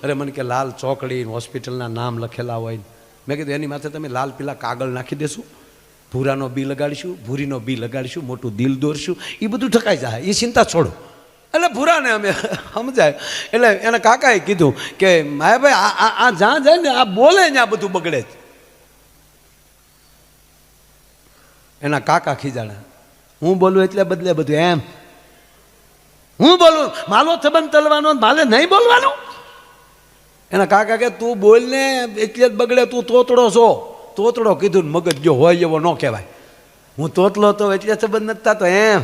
અરે મને કે લાલ ચોકડી હોસ્પિટલના નામ લખેલા હોય. મેં કીધું એની માથે તમે લાલ પીલા કાગળ નાખી દેશું, ભૂરાનો બી લગાડીશું, ભૂરીનો બી લગાડીશું, મોટું દિલ દોરશું, એ બધું ઠકાઈ જાય, એ ચિંતા છોડો. એટલે ભૂરાને અમે સમજાય. એટલે એના કાકાએ કીધું કે માયાભાઈ આ જ્યાં જાય ને આ બોલે ને આ બધું બગડે જ. એના કાકા ખીજાણા, હું બોલું એટલે બદલે બધું એમ. હું બોલું માલો સંબંધ તલવાનો, માલે નહીં બોલવાનું. એના કાકા કે તું બોલ ને એટલે જ બગડે, તું તોતડો છો. તોતડો કીધું ને મગજ જો હોય એવો ન કહેવાય. હું તોતલો તો એટલે સંબંધ નથી થતો એમ.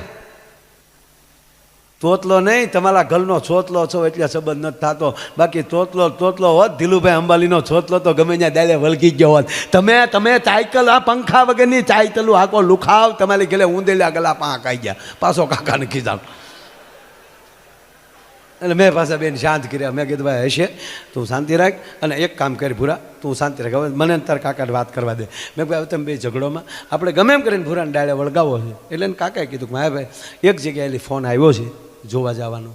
તોતલો નહીં, તમારા ઘરનો છોતલો છો એટલે સંબંધ નથી થતો. બાકી તોતલો હોત, ધીલુભાઈ અંબાલીનો છોતલો તો ગમે ત્યાં દાડે વળગી ગયો હોત. તમે સાયકલ આ પંખા વગરની સાયકલું આખો લુખાવ તમારી ઘરે ઊંધેલા ગલા પાંખ આવી ગયા. પાછો કાકાને ખીજાવ. એટલે મેં પાછા બેન શાંત કર્યા. મેં કીધું ભાઈ હશે તું શાંતિ રાખ, અને એક કામ કરી ભૂરા તું શાંતિ રાખ, હવે મને તારા કાકાને વાત કરવા દે. મેં કહ્યું તમે બે ઝઘડોમાં આપણે ગમે એમ કરીને ભૂરાને ડાળે વળગાવો છે. એટલે એને કાકાએ કીધું કે ભાઈ એક જગ્યાએ ફોન આવ્યો છે જોવા જવાનો,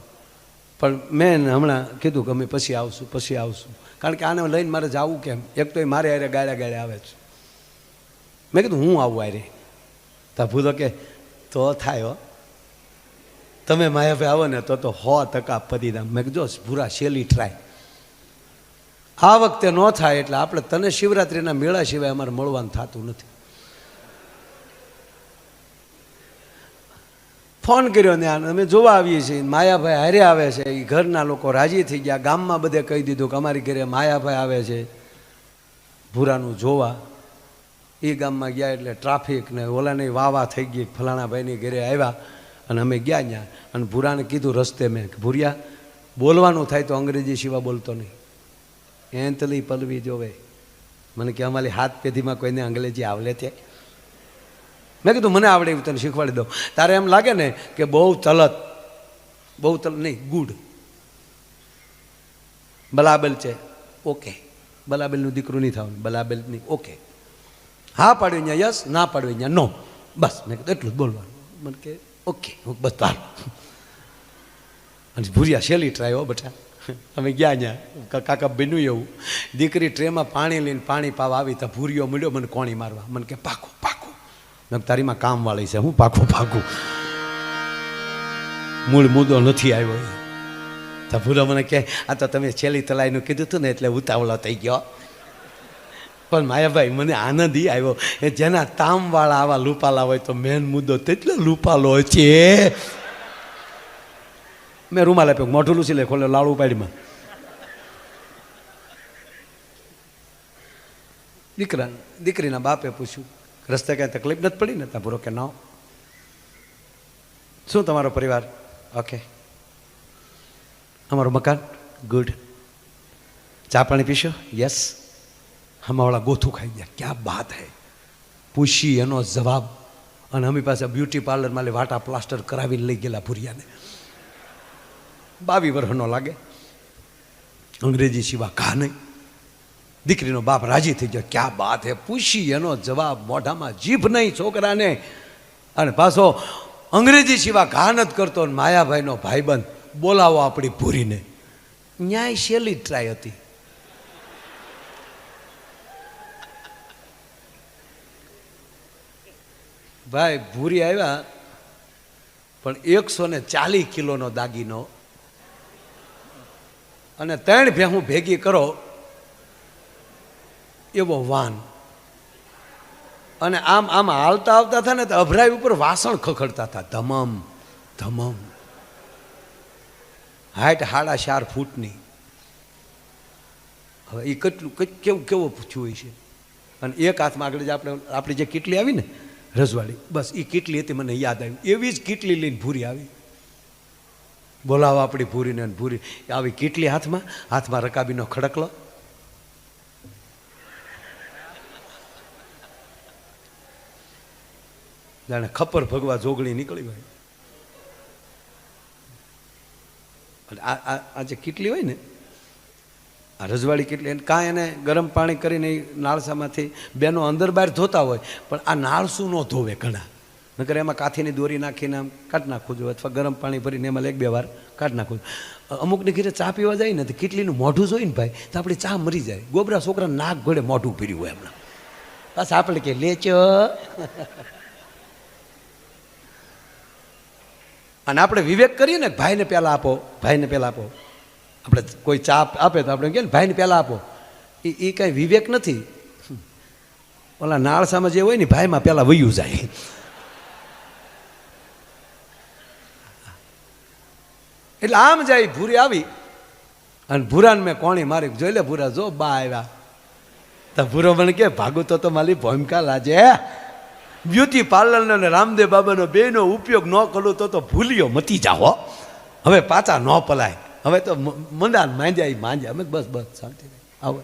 પણ મેં હમણાં કીધું કે અમે પછી આવશું. કારણ કે આને લઈને મારે જવું કેમ, એક તો એ મારે હારે ગાળે આવે છે. મેં કીધું હું આવું હારે. તા ભૂલો કે તો થાય હો, તમે માયાભાઈ આવો ને તો 100% પતિદામ. મેં કીધું ભૂરા શેલી ટ્રાય, આ વખતે ન થાય એટલે આપણે તને શિવરાત્રિના મેળા સિવાય અમારે મળવાનું થતું નથી. ફોન કર્યો ને અમે જોવા આવીએ છીએ. માયાભાઈ હારે આવે છે, એ ઘરના લોકો રાજી થઈ ગયા. ગામમાં બધે કહી દીધું કે અમારી ઘરે માયાભાઈ આવે છે ભૂરાનું જોવા. એ ગામમાં ગયા એટલે ટ્રાફિક ને ઓલાની વાવા થઈ ગઈ, ફલાણા ભાઈની ઘરે આવ્યા અને અમે ગયા ત્યાં. અને ભૂરાને કીધું રસ્તે મેં કે ભૂરિયા બોલવાનું થાય તો અંગ્રેજી સિવાય બોલતો નહીં, એંતલી પલવી જોવે. મને કે અમારી હાથ પેઢીમાં કોઈને અંગ્રેજી આવડે છે? મેં કીધું મને આવડે એવું તને શીખવાડી દઉં. તારે એમ લાગે ને કે બહુ તલત નહીં, ગુડ બલાબેલ છે, ઓકે. બલાબેલનું દીકરું નહીં થવાનું, બલાબેલ નહીં, ઓકે. હા પાડ્યું અહીંયા યસ, ના પાડ્યું અહીંયા નો, બસ. મેં કીધું એટલું જ બોલવાનું. મને કે ઓકે, બસ ચાલ. અને ભૂરિયા શેલી ટ્રાય હો બેટા. અમે ગયા ત્યાં કાકા બન્યું એવું, દીકરી ટ્રેમાં પાણી લઈને પાણી પાવા આવી તો ભૂરિયો મળ્યો મને કોણી મારવા. મને કે પાકું મેં તારીમાં કામવાળી છે, હું પાકું મૂળ મુદ્દો નથી આવ્યો. તો ભૂરો મને કહે આ તો તમે છેલ્લી તલાઈનું કીધું હતું ને એટલે ઉતાવળો થઈ ગયો. પણ માયાભાઈ મને આનંદ એ આવ્યો, જેના તામવાળા આવા લૂપાલા હોય તો મેન મુદ્દો તેટલો લૂપાલો છે. મેં રૂમાલ આપ્યો, મોઢું લૂસી લે, ખોલે લાડુ પાડીમાં. દીકરીના બાપે પૂછ્યું રસ્તે કાંઈ તકલીફ નથી પડી ને? ત્યાં પૂરો કે ના. શું તમારો પરિવાર? ઓકે. અમારું મકાન? ગુડ. ચા પાણી પીશો? યસ. હમાવાળા ગોથું ખાઈ ગયા, ક્યાં બાત હે. પૂછી એનો જવાબ. અને અમી પાસે બ્યુટી પાર્લરમાં લે વાટા પ્લાસ્ટર કરાવીને લઈ ગયેલા ભૂરિયાને. 22 વર્ષનો લાગે, અંગ્રેજી સિવા ઘા નહીં. દીકરીનો બાપ રાજી થઈ ગયો, ક્યાં બાત હે. પૂછી એનો જવાબ, મોઢામાં જીભ નહીં છોકરાને, અને પાછો અંગ્રેજી સિવા ઘા નથી કરતો. માયાભાઈનો ભાઈબંધ બોલાવો આપણી ભૂરીને. ન્યાય શેલી ટ્રાય હતી. ભાઈ ભૂરી આવ્યા, પણ 140 કિલોનો દાગીનો અને 3 ભેહું ભેગી કરો એવો વાન. અને આમ હાલતા આવતા હતા ને તો અભરાઈ ઉપર વાસણ ખખડતા હતા, ધમમ. હાઈટ 4.5 ફૂટની. હવે એ કેવો પૂછ્યું હોય છે. અને એક હાથમાં આગળ જ આપણી જે કીટલી આવી ને રજવાડી, બસ એ કીટલી હતી, મને યાદ આવી. એવી જ કીટલી લઈને ભૂરી આવી. બોલાવો આપણી ભૂરીને. ભૂરી આવી કીટલી હાથમાં રકાબીનો ખડકલો. જાણે ખપર ભગવા જોગણી નીકળી હોય. આ જે કીટલી હોય ને, આ રજવાડી કીટલી, કાંઈ એને ગરમ પાણી કરીને નાળસામાંથી બેનો અંદર બહાર ધોતા હોય, પણ આ નાળસું ન ધોવે ઘણા. નકર એમાં કાથીની દોરી નાખીને આમ કાઢી નાખવું જોઈએ, અથવા ગરમ પાણી ભરીને એમાં 1-2 વાર કાઢી નાખવું. અમુકની ઘરે ચા પીવા જાય ને તો કેટલીનું મોઢું જોઈને ભાઈ તો આપણી ચા મરી જાય. ગોબરા છોકરા નાક ઘોડે મોઢું પીર્યું હોય હમણાં, બસ આપણે કે લેચો. અને આપણે વિવેક કરીએ ને, ભાઈને પહેલાં આપો, ભાઈને પહેલાં આપો. આપણે કોઈ ચા આપે તો આપણે કહે ને ભાઈને પહેલાં આપો, એ કાંઈ વિવેક નથી. ઓલા નાળસામાં જે હોય ને ભાઈમાં પહેલાં વયું જાય. એટલે આમ જાય. ભૂરી આવી અને ભૂરાને મેં કોણી મારી, જોઈ લે ભૂરા જો બા આવ્યા. તો ભૂરો મને કે ભાગું તો મારી ભૂમિકા લાજે. બ્યુટી પાર્લરનો અને રામદેવ બાબાનો બેનો ઉપયોગ ન કરું તો ભૂલ્યો મતી જાઓ. હવે પાછા ન પલાય. હવે તો મંદાન માંજ્યા માંજ્યા. અમે બસ બસ શાંતિ આવો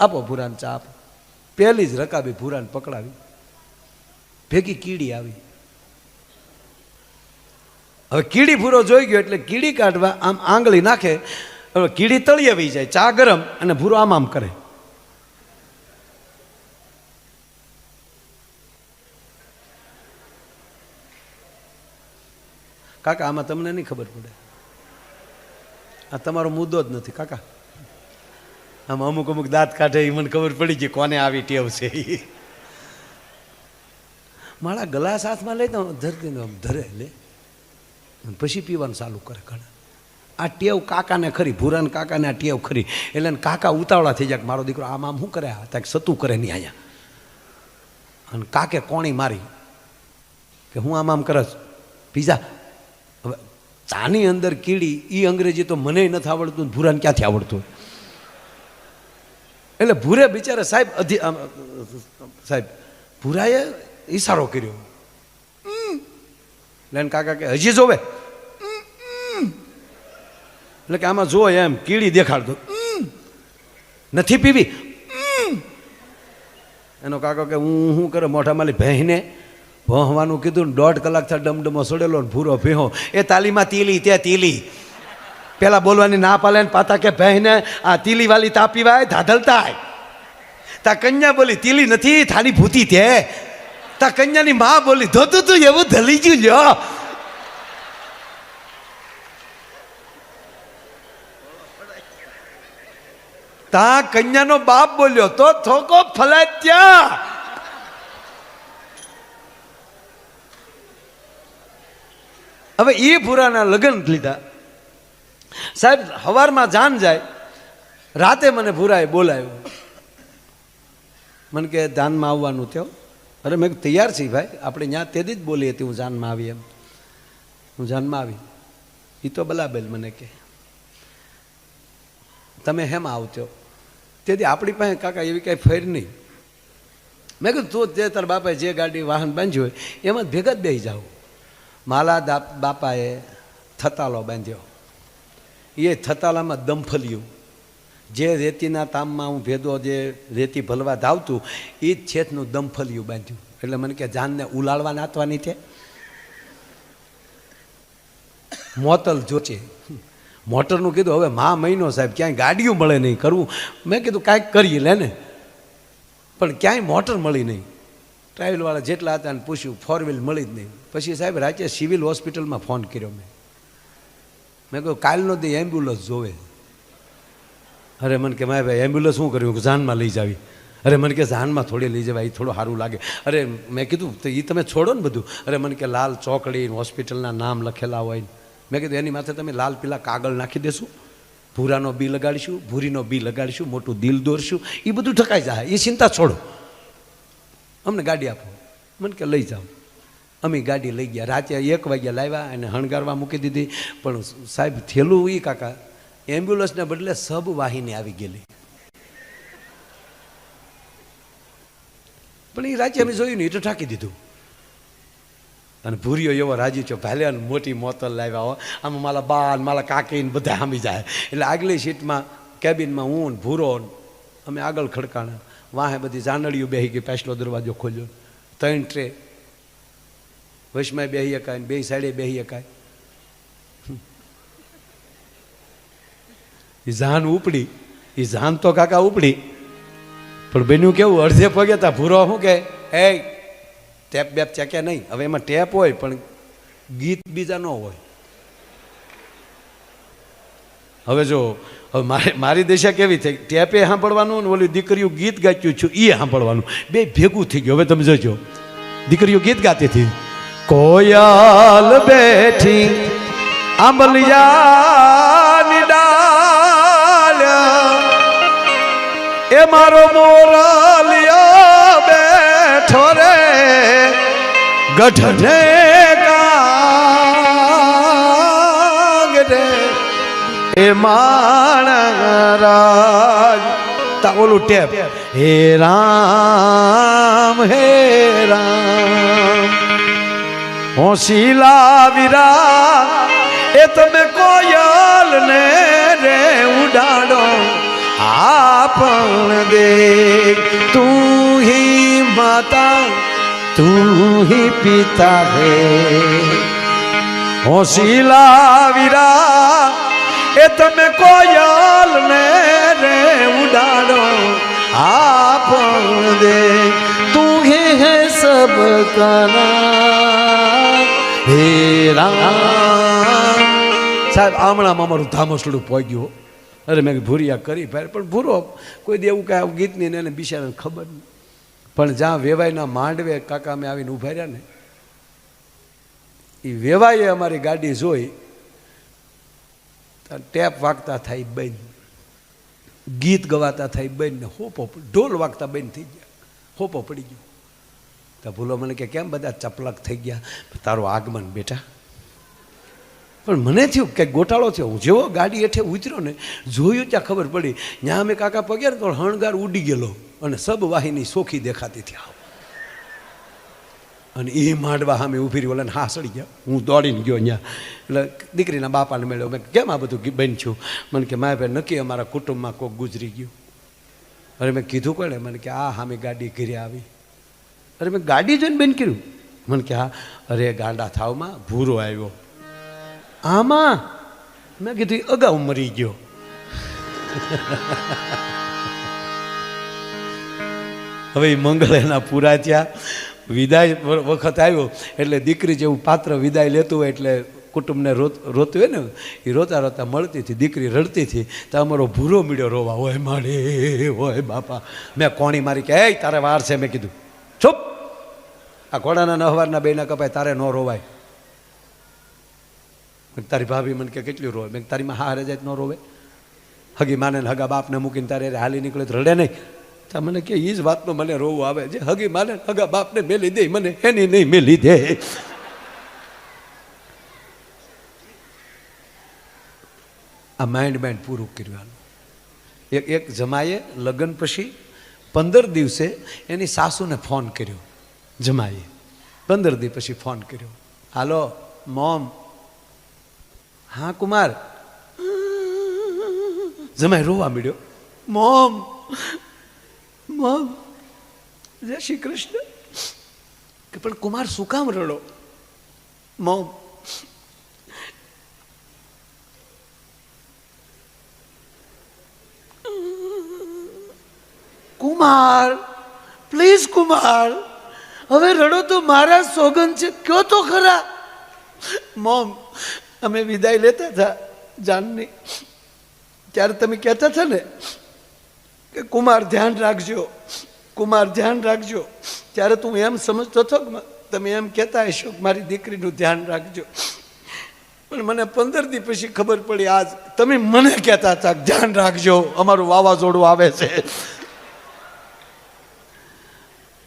આપો ભૂરાને ચા આપો. પહેલી જ રકાબી ભૂરાને પકડાવી, ભેગી કીડી આવી. હવે કીડી ભૂરો જોઈ ગયો એટલે કીડી કાઢવા આમ આંગળી નાખે. હવે કીડી તળિયે વહી જાય, ચા ગરમ અને ભૂરો આમ આમ કરે. કાકા આમાં તમને નહીં ખબર પડે, આ તમારો મુદ્દો જ નથી કાકા. આમાં અમુક અમુક દાંત કાઢે એ મને ખબર પડી ગઈ કોને આવી ટેવ છે. મારા ગ્લાસ હાથમાં લઈ તો ધરતીને આમ ધરે લે પછી પીવાનું ચાલુ કરે. ઘણા આ ટેવ કાકાને ખરી, ભૂરાને કાકાને આ ટેવ ખરી. એટલે કાકા ઉતાવળા થઈ જાય કે મારો દીકરો આમ આમ શું કરે, ત્યાં સતું કરે નહીં અહીંયા. અને કાકે કોણી મારી કે હું આમ આમ કરસ પીઝા. હવે ચાની અંદર કીડી, એ અંગ્રેજી તો મને નથી આવડતું, ભૂરાને ક્યાંથી આવડતું. એટલે ભૂરે બિચારા સાહેબ ભૂરાએ ઈશારો કર્યો. એટલે કાકા કે હજી જોવે, એટલે કે આમાં જો એમ કીડી દેખાડતો નથી પીવી. એનો કાકો કે હું શું કરે મોઢા માલી ભેંને ભોંહવાનું કીધું ને 1.5 કલાક થયા ડમડમો સડેલો ને ભૂરો ભેહો. એ તાલીમાં તીલી તે તીલી પેલા બોલવાની ના પાલે ને પાતા કે બહેને આ તીલી વાલી તા પીવાય ધાધલતા તા કન્યા બોલી તીલી નથી થાની ભૂતી તે તા કન્યાની માં બોલી ધોતું તું એવું ધલી ગયું લ્યો. તા કન્યાનો બાપ બોલ્યો તો થોકો ફલાય ત્યાં. હવે એ ભૂરાના લગ્ન લીધા. સાહેબ સવારમાં જાન જાય, રાતે મને ભૂરાએ બોલાવ્યો. મને કે જાનમાં આવવાનું થયો. અરે મેં તૈયાર છીએ ભાઈ, આપણે ત્યાં તેથી જ બોલી હતી હું જાનમાં આવી એમ. હું જાનમાં આવી. એ તો બલાબેલ મને કે તમે હેમાં આવતો. તેથી આપણી પાસે કાકા એવી કાંઈ ફેર નહીં. મેં કીધું તું જે તાર બાપાએ જે ગાડી વાહન બાંધ્યું હોય એમાં ભેગા જ બેસી જાઓ. માલા બાપાએ થતાલો બાંધ્યો. એ થતાલામાં દમફલિયું જે રેતીના તામમાં હું ભેદો જે રેતી ભલવા ધાવતું એ જ છેતનું દમફલિયું બાંધ્યું. એટલે મને કે જાનને ઉલાળવા નાતવાની છે. મોતલ જોચે મોટરનું કીધું હવે મહિનો સાહેબ ક્યાંય ગાડીઓ મળે નહીં કરવું. મેં કીધું કાંઈક કરીએ લે ને, પણ ક્યાંય મોટર મળી નહીં. ટ્રાવેલવાળા જેટલા હતા ને પૂછ્યું, 4 વ્હીલ મળી જ નહીં. પછી સાહેબ રાતે સિવિલ હોસ્પિટલમાં ફોન કર્યો મેં કહ્યું કાલનો દી એમ્બ્યુલન્સ જોવે. અરે મને કે મારે ભાઈ એમ્બ્યુલન્સ શું કર્યું, જાનમાં લઈ જાવી. અરે મને કે જાનમાં થોડી લઈ જવાય, એ થોડું સારું લાગે. અરે મેં કીધું તો એ તમે છોડો ને બધું. અરે મને કે લાલ ચોકડી હોસ્પિટલના નામ લખેલા હોય. મેં કીધું એની માથે તમે લાલ પીલા કાગળ નાખી દેશું, ભૂરાનો બી લગાડીશું, ભૂરીનો બી લગાડીશું, મોટું દિલ દોરશું, એ બધું ઠકાઈ જાય. એ ચિંતા છોડો, અમને ગાડી આપો. મને કે લઈ જાઓ. અમે ગાડી લઈ ગયા. રાતે 1 વાગ્યા લાવ્યા અને હણગારવા મૂકી દીધી. પણ સાહેબ થયેલું એ કાકા એમ્બ્યુલન્સને બદલે સબ વાહિની આવી ગયેલી. પણ એ રાતે અમે જોયું ને એ તો ઠાકી દીધું. અને ભૂરીઓ એવો રાજી છો ભાલે મોટી મોતલ લાવ્યા હો. આમાં મારા બા ને મારા કાકી ને બધા સામી જાય. એટલે આગલી સીટમાં કેબિનમાં હું ને ભૂરો અમે આગળ ખડકાણા. વાહે બધી જાનડીઓ બેસી ગઈ. પાછલો દરવાજો ખોલ્યો. 3 ટ્રે વચમાં બેસી શકાય ને 2 સાઈડે બેસી શકાય. એ જાન ઉપડી. એ જાન તો કાકા ઉપડી, પણ બન્યું કેવું અડધે પગે તા ભૂરો શું કે એ ટેપ બેપ ચેક્યા નહીં. હવે એમાં ટેપ હોય પણ ગીત બીજા ન હોય. હવે જો હવે મારી દિશા કેવી થઈ, ટેપે સાંભળવાનું ને ઓલી દીકરીઓ ગીત ગાચ્યું છું એ સાંભળવાનું, બે ભેગું થઈ ગયું. હવે તમે જોજો, દીકરીઓ ગીત ગાતી હતી, કોયલ બેઠી આંબલિયાની ડાળ્યા, એ મારો મોરલિયો બેઠો રે ગઢને કાગરે, એ માણરાજ તા ઓલું ટેપ, હે રામ હે રામ હોશીલા વીરા, એ તમે કોયલ ને રે ઉડાડો, આપણ દે તું હી માતા તું હી પિતા હે, હોશીલા વીરા, એ તમે કોયલ ને રે ઉડાડો, આપણ દે તું હે સબ કના હે રામ. સાહેબ આમણામાં અમારું ધામસડું પહોંચ્યું. અરે મેં ભૂરિયા કરી ફેર, પણ ભૂરો કોઈ દે એવું કાંઈ ગીત નહીં એને બિચારાને ખબર નહીં. પણ જ્યાં વેવાઈના માંડવે કાકા અમે આવીને ઊભા રહ્યા ને, એ વેવાઈએ અમારી ગાડી જોઈ, ટેપ વાગતા થાય બંધ, ગીત ગવાતા થાય બંધ, ને હોપો ઢોલ વાગતા બંધ થઈ ગયા, હોપો પડી ગયો. તો ભૂલો મને કે કેમ બધા ચપલક થઈ ગયા, તારું આગમન બેટા. પણ મને થયું કંઈક ગોટાળો થયો. હું જેવો ગાડી હેઠે ઉતર્યો ને, જોયું ત્યાં ખબર પડી, ત્યાં અમે કાકા પગ્યા ને તો હણગાર ઉડી ગયેલો અને સબ વાહિની સોખી દેખાતી હતી. અને એ માંડવા સામે ઊભી રહી, ઓલાને હા સડી ગયા. હું દોડીને ગયો ત્યાં, એટલે દીકરીના બાપાને મળ્યો. મેં કેમ આ બધું બન છું? મને કે મારા ભાઈ નક્કી અમારા કુટુંબમાં કોઈક ગુજરી ગયું. અરે મેં કીધું કોને? મને કે આ સામે ગાડી ઘરે આવી. અરે મેં ગાડી જોઈને બેન કર્યું. મને કે હા. અરે ગાંડા થાવમાં ભૂરો આવ્યો. આમાં મેં કીધું અગાઉ મરી ગયો. હવે મંગળ એના પૂરા થયા, વિદાય વખત આવ્યો એટલે દીકરી જેવું પાત્ર વિદાય લેતું હોય એટલે કુટુંબને રોતું હોય ને, એ રોતા રોતા મળતી હતી. દીકરી રડતી હતી તો અમારો ભૂરો મીડ્યો રોવા, હોય માડે હોય બાપા. મેં કોણી મારી કે એ તારે વાર છે. મેં કીધું ચૂપ, આ ઘોડાના નહવારના બેના કપાય, તારે ન રોવાય. તારી ભાભી મને કે કેટલી રોવે? મેં તારી માં હારે જાય ન રોવે? હગી માને હગા બાપને મૂકીને તારે હાલી નીકળે તો રડે નહીં? તો મને કે એ જ વાતનો મને રોવું આવે, જે હગી માને હગા બાપને મેલી દે મને એની નહીં મેલી દે. આ માઇન્ડ પૂરું કરવાનું. એક જમાએ લગ્ન પછી 15 દિવસે એની સાસુને ફોન કર્યો. જમાએ 15 દિવસ પછી ફોન કર્યો, હાલો મોમ. હા કુમાર. જમાઈ રોવા મળ્યો, મોમ મોમ જય શ્રી કૃષ્ણ. કે પણ કુમાર શું કામ રડો? મોમ કુમાર પ્લીઝ કુમાર, હવે રડો તો મારા સોગન છે, કયો તો ખરા. મોમ અમે વિદાય લેતા હતા જાનની, ત્યારે તમે કહેતા હતા ને કે કુમાર ધ્યાન રાખજો, કુમાર ધ્યાન રાખજો, ત્યારે તું એમ સમજતો હતો કે તમે એમ કહેતા હશો કે મારી દીકરીનું ધ્યાન રાખજો. પણ મને 15 દિવસ પછી ખબર પડી, આજ તમે મને કહેતા હતા ધ્યાન રાખજો, અમારું વાવાઝોડું આવે છે.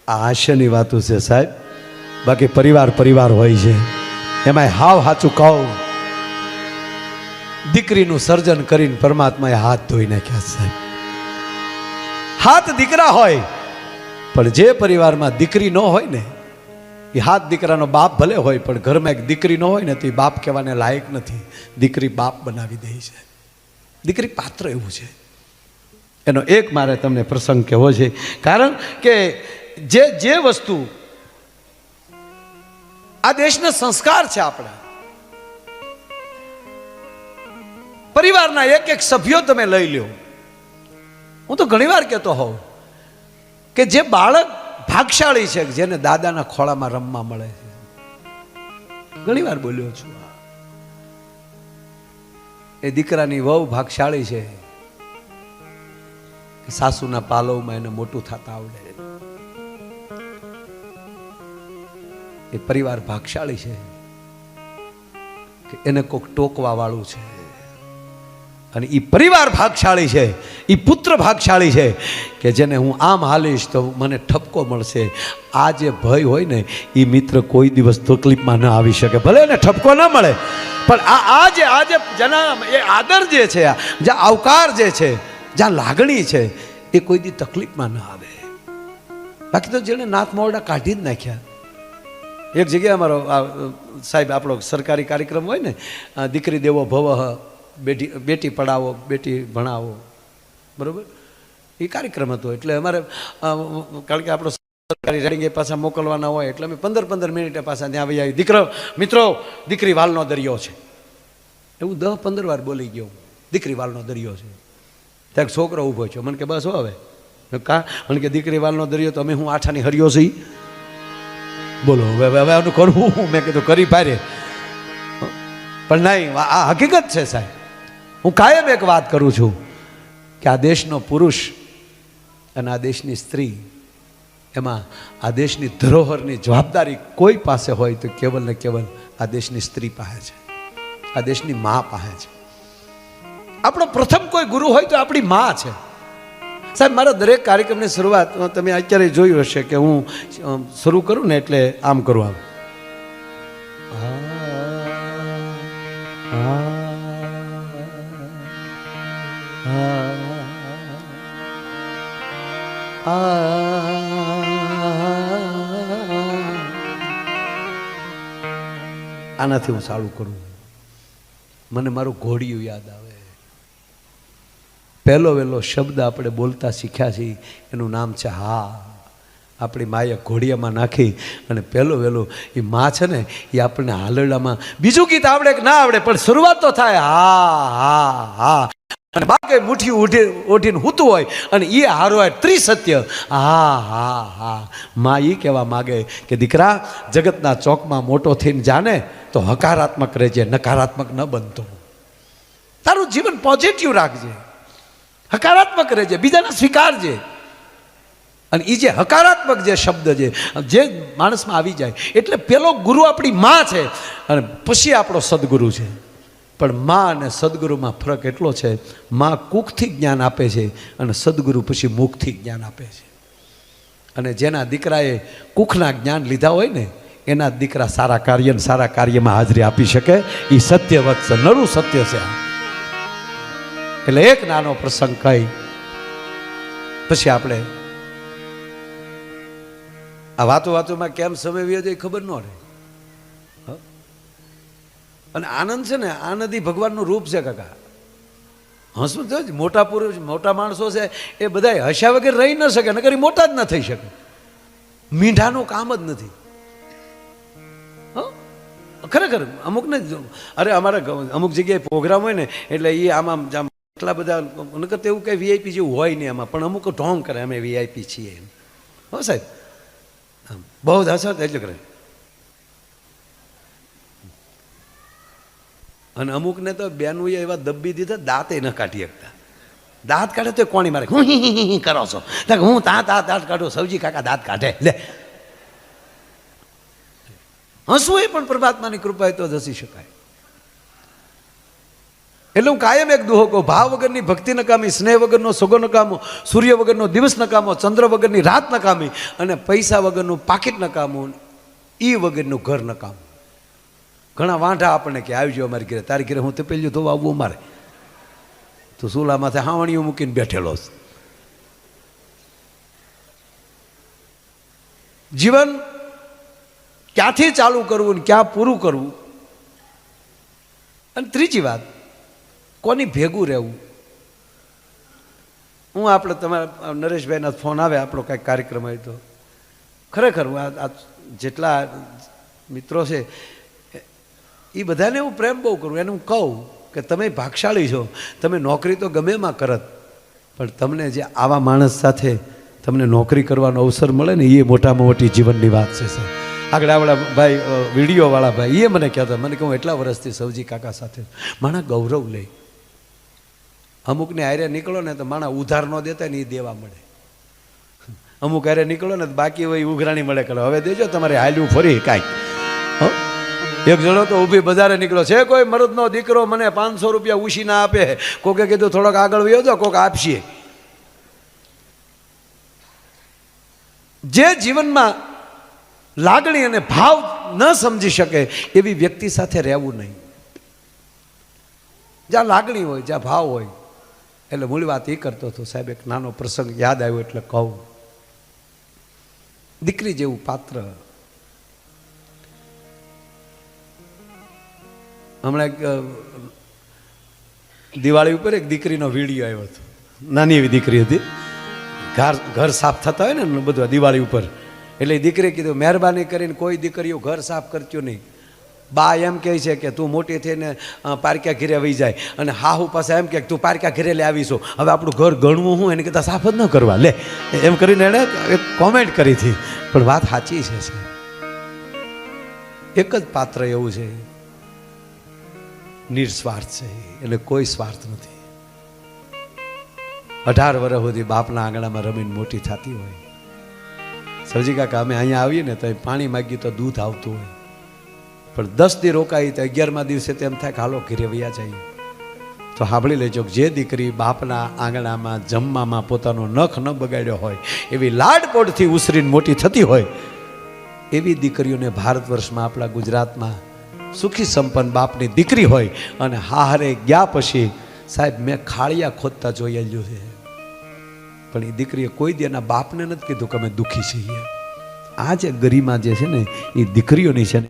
આ હાસ્યની વાતો છે સાહેબ, બાકી પરિવાર પરિવાર હોય છે. એમાં હાવ સાચું કહું, દીકરીનું સર્જન કરીને પરમાત્માએ હાથ ધોઈ નાખ્યા સાહેબ. હાથ દીકરા હોય, પણ જે પરિવારમાં દીકરી ન હોય ને, એ હાથ દીકરાનો બાપ ભલે હોય, પણ ઘરમાં એક દીકરી ન હોય ને તો એ બાપ કહેવાને લાયક નથી. દીકરી બાપ બનાવી દે છે. દીકરી પાત્ર એવું છે. એનો એક મારે તમને પ્રસંગ કહેવો છે, કારણ કે જે વસ્તુ આ દેશના સંસ્કાર છે આપણા, પરિવારના એક એક સભ્યો તમે લઈ લો. હું તો ઘણી વાર કહેતો હોઉં કે જે બાળક ભાગશાળી છે જેને દાદાના ખોળામાં રમવા મળે છે. ઘણી વાર બોલ્યો છું, એ દીકરાની વહુ ભાગશાળી છે, સાસુના પાલવમાં એને મોટું થતા આવડે. એ પરિવાર ભાગશાળી છે કે એને કોઈક ટોકવા વાળું છે. અને એ પરિવાર ભાગશાળી છે, એ પુત્ર ભાગશાળી છે કે જેને હું આમ હાલીશ તો મને ઠપકો મળશે. આ જે ભય હોય ને એ મિત્ર કોઈ દિવસ તકલીફમાં ન આવી શકે. ભલે એને ઠપકો ન મળે, પણ આજે જેના એ આદર જે છે, જ્યાં આવકાર જે છે, જ્યાં લાગણી છે, એ કોઈ દી તકલીફમાં ન આવે. બાકી તો જેને નાથ મોરડા કાઢી જ નાખ્યા. એક જગ્યાએ અમારો સાહેબ આપણો સરકારી કાર્યક્રમ હોય ને, દીકરી દેવો ભવ, બેટી પઢાવો બેટી ભણાવો, બરાબર, એ કાર્યક્રમ હતો. એટલે અમારે કારણ કે આપણો સરકારી રેડિંગે પાછા મોકલવાના હોય એટલે અમે 15-15 મિનિટે પાછા ત્યાં આવી આવી, મિત્રો દીકરી વાલનો દરિયો છે, એવું 10-15 વાર બોલી ગયો. દીકરી વાલનો દરિયો છે. ત્યાં છોકરો ઊભો છે, મને કે બસ હવે કા, મને કે દીકરી વાલનો દરિયો તો અમે હું આઠાની હરિયો છું. બોલો હવે આનું કરવું? મેં કીધું કરી પારે, પણ નહીં, આ હકીકત છે સાહેબ. હું કાયમ એક વાત કરું છું કે આ દેશનો પુરુષ અને આ દેશની સ્ત્રી, એમાં આ દેશની ધરોહરની જવાબદારી કોઈ પાસે હોય તો કેવલ ને કેવલ આ દેશની સ્ત્રી પાસે છે, આ દેશની મા પાસે છે. આપણો પ્રથમ કોઈ ગુરુ હોય તો આપણી મા છે. સાહેબ, મારા દરેક કાર્યક્રમની શરૂઆત તમે અત્યારે જોયું હશે કે હું શરૂ કરું ને એટલે આમ કરું, આનાથી હું ચાલુ કરું. મને મારું ઘોડિયું યાદ આવે. પહેલો વહેલો શબ્દ આપણે બોલતા શીખ્યા છીએ એનું નામ છે હા. આપણી માએ ઘોડિયામાં નાખી અને પહેલો વહેલો એ મા છે ને, એ આપણને હાલરડામાં બીજું ગીત આવડે કે ના આવડે પણ શરૂઆત તો થાય હા હા હા. અને બાકી મુઠ્ઠી ઓઢીને હૂતું હોય અને એ હારો હોય ત્રિસત્ય હા હા હા. મા એ કહેવા માગે કે દીકરા, જગતના ચોકમાં મોટો થઈને જાને તો હકારાત્મક રહેજે, નકારાત્મક ન બનતો. તારું જીવન પોઝિટિવ રાખજે, હકારાત્મક રહેજે, બીજાને સ્વીકારજે. અને એ જે હકારાત્મક જે શબ્દ જે માણસમાં આવી જાય, એટલે પેલો ગુરુ આપણી મા છે અને પછી આપણો સદગુરુ છે. પણ મા અને સદગુરુમાં ફરક એટલો છે, મા કુખથી જ્ઞાન આપે છે અને સદગુરુ પછી મુખથી જ્ઞાન આપે છે. અને જેના દીકરાએ કુખના જ્ઞાન લીધા હોય ને, એના દીકરા સારા કાર્યમાં હાજરી આપી શકે. એ સત્યવત છે, નરું સત્ય છે. એટલે એક નાનો પ્રસંગ કહી પછી આપણે આ વાતોમાં કેમ સમય વ્યો જાય ખબર ન રહે. અને આનંદ છે ને, આનંદ ઈ ભગવાનનું રૂપ છે કાકા. હસવું તો મોટા પુરુષ, મોટા માણસો છે, એ બધા હસ્યા વગર રહી ન શકે, નકર મોટા જ ન થઈ શકે. મીંઢાનું કામ જ નથી. ખરેખર અમુક ને, અરે અમારા અમુક જગ્યાએ પ્રોગ્રામ હોય ને એટલે એ આમ એટલા બધા નકર એવું કંઈ વીઆઈપી જેવું હોય નહીં આમાં, પણ અમુક ઢોંગ કરે અમે વીઆઈપી છીએ. હો સાહેબ, બહુ જ હસર એટલે કરે. અને અમુકને તો બેનું એવા દબ્બી દીધા, દાંતે ન કાઢી શકતા. દાંત કાઢે તો કોણી મારે, હું કરો છો, હું દાંત કાઢું, સૌજી કાકા દાંત કાઢે. લે, હસવું એ પણ પરમાત્માની કૃપા તો જ હસી શકાય. એટલે હું કાયમ એક દુહો કહું, ભાવ વગરની ભક્તિ નકામી, સ્નેહ વગરનો સગો નકામો, સૂર્ય વગરનો દિવસ નકામો, ચંદ્ર વગરની રાત નકામી, અને પૈસા વગરનું પાકીટ નકામું, ઈ વગરનું ઘર નકામું. ઘણા વાંઢા આપણને કે આવજો અમારી ઘરે, તારી ઘરે હું તે પેલું ધોવા આવવું અમારે, તું સુલા માથે હાવણીઓ મૂકીને બેઠેલો છે. જીવન ક્યાંથી ચાલુ કરવું ને ક્યાં પૂરું કરવું. અને ત્રીજી વાત, કોની ભેગું રહેવું. હું આપણે તમારા નરેશભાઈના ફોન આવે, આપણો કાંઈક કાર્યક્રમ હોય તો ખરેખર હું આ જેટલા મિત્રો છે એ બધાને હું પ્રેમ બહુ કરું. એને હું કહું કે તમે ભાગશાળી છો, તમે નોકરી તો ગમે એમાં કરત, પણ તમને જે આવા માણસ સાથે તમને નોકરી કરવાનો અવસર મળે ને એ મોટામાં મોટી જીવનની વાત છે સાહેબ. આગળ આવડા ભાઈ વિડીયોવાળા ભાઈ એ મને કહેતા, મને કહું એટલા વર્ષથી સૌજી કાકા સાથે માણા ગૌરવ લે. અમુકને હારે નીકળો ને તો માણા ઉધાર ન દેતા ને એ દેવા મળે. અમુક હારે નીકળો ને તો બાકી હોય ઉઘરાણી મળે કરે. હવે દેજો તમારે હાલ્યું ફરી કાંઈ. એક જણો તો ઊભી બજારે નીકળ્યો છે, કોઈ મરદનો દીકરો મને 500 રૂપિયા ઉછી ના આપે. કોકે કીધું થોડોક આગળ વયો જાઓ, કોક આપશે. જે જીવનમાં લાગણી અને ભાવ ન સમજી શકે એવી વ્યક્તિ સાથે રહેવું નહીં. જ્યાં લાગણી હોય, જ્યાં ભાવ હોય. એટલે મૂળ વાત એ કરતો હતો સાહેબ, એક નાનો પ્રસંગ યાદ આવ્યો એટલે કહું. દીકરી જેવું પાત્ર. હમણાં એક દિવાળી ઉપર એક દીકરીનો વિડીયો આવ્યો હતો. નાની એવી દીકરી હતી, ઘર સાફ થતા હોય ને બધું દિવાળી ઉપર, એટલે દીકરીએ કીધું મહેરબાની કરીને કોઈ દીકરીઓ ઘર સાફ કરજો નહીં. બા એમ કહે છે કે તું મોટી થઈને પારક્યા ઘીરે વહી જાય, અને હાહુ પાસે એમ કે તું પારક્યા ઘીરે લે આવીશું. હવે આપણું ઘર ગણવું હું એને કહેતા સાફ જ ન કરવા લે, એમ કરીને એણે એક કોમેન્ટ કરી હતી. પણ વાત સાચી છે. એક જ પાત્ર એવું છે, નિસ્વાર્થ છે, એટલે કોઈ સ્વાર્થ નથી. 18 વર્ષ સુધી બાપના આંગણામાં રમીને મોટી થતી હોય. સૌજી કાકા અમે અહીંયા આવીએ ને તો પાણી માગીએ તો દૂધ આવતું હોય, પણ 10 દી રોકાઈ તો 11મા દિવસે તેમ થાય કે હાલો ઘરે વયા જઈએ. તો સાંભળી લેજો, જે દીકરી બાપના આંગણામાં જમવામાં પોતાનો નખ ન બગાડ્યો હોય, એવી લાડકોડથી ઉછરીને મોટી થતી હોય, એવી દીકરીઓને ભારત વર્ષમાં આપણા ગુજરાતમાં સુખી સંપન્ન બાપની દીકરી હોય. અને હારે ગયા પછી સાહેબ મેં ખાળિયા ખોદતા જોયેલું છે, પણ એ દીકરીએ કોઈ દી એના બાપને નથી કીધું કે અમે દુઃખી છીએ. આ જે ગરિમા જે છે ને એ દીકરીઓની છે ને.